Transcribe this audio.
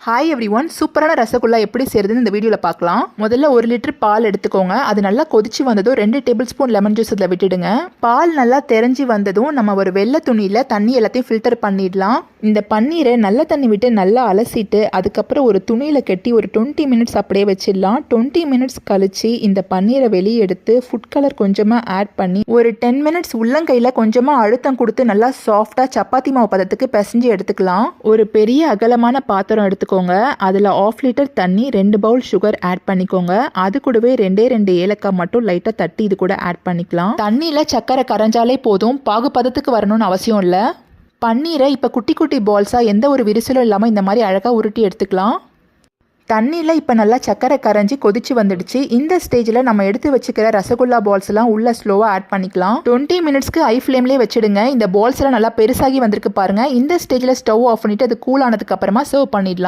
Hi every one, சூப்பரான ரசகுல்லா எப்படி செய்யறதுன்னு இந்த வீடியோவில் பார்க்கலாம். முதல்ல 1 லிட்டர் பால் எடுத்துக்கோங்க. அது நல்லா கொதிச்சு வந்ததும் 2 டேபிள் ஸ்பூன் லெமன் ஜூஸ் இதில் விட்டுடுங்க. பால் நல்லா தெரிஞ்சு வந்ததும் நம்ம ஒரு வெள்ளை துணியில் தண்ணி எல்லாத்தையும் ஃபில்டர் பண்ணிடலாம். இந்த பன்னீரை நல்ல தண்ணி விட்டு நல்லா அலசிட்டு அதுக்கப்புறம் ஒரு துணியில் கட்டி ஒரு 20 மினிட்ஸ் அப்படியே வச்சிடலாம். 20 மினிட்ஸ் கழிச்சு இந்த பன்னீரை வெளியே எடுத்து ஃபுட் கலர் கொஞ்சமாக ஆட் பண்ணி ஒரு 10 மினிட்ஸ் உள்ளங்கையில் கொஞ்சமாக அழுத்தம் கொடுத்து நல்லா சாஃப்டாக சப்பாத்தி மாவு பதத்துக்கு பிசைஞ்சு எடுத்துக்கலாம். ஒரு பெரிய அகலமான பாத்திரம் எடுத்துக்கோங்க. அதில் 1/2 லிட்டர் தண்ணி, 2 பவுல் சுகர் ஆட் பண்ணிக்கோங்க. அது கூடவே 2 ஏலக்காய் மட்டும் லைட்டாக தட்டி இது கூட ஆட் பண்ணிக்கலாம். தண்ணியில் சக்கரை கரைஞ்சாலே போதும், பாகு பதத்துக்கு வரணும்னு அவசியம் இல்லை. பன்னீரை இப்போ குட்டி குட்டி பால்ஸாக எந்த ஒரு விரிசலும் இல்லாமல் இந்த மாதிரி அழகாக உருட்டி எடுத்துக்கலாம். தண்ணியில் இப்போ நல்லா சக்கரை கரைஞ்சி கொதிச்சு வந்துடுச்சு. இந்த ஸ்டேஜில் நம்ம எடுத்து வச்சுக்கிற ரசகுல்லா பால்ஸ் எல்லாம் உள்ள ஸ்லோவாக ஆட் பண்ணிக்கலாம். 20 மினிட்ஸ்க்கு ஹை ஃப்ளேம்லேயே வச்சுடுங்க. இந்த பால்ஸ் எல்லாம் நல்லா பெருசாகி வந்திருக்கு பாருங்க. இந்த ஸ்டேஜில் ஸ்டவ் ஆஃப் பண்ணிட்டு அது கூல் ஆனதுக்கு அப்புறமா சர்வ் பண்ணிடலாம்.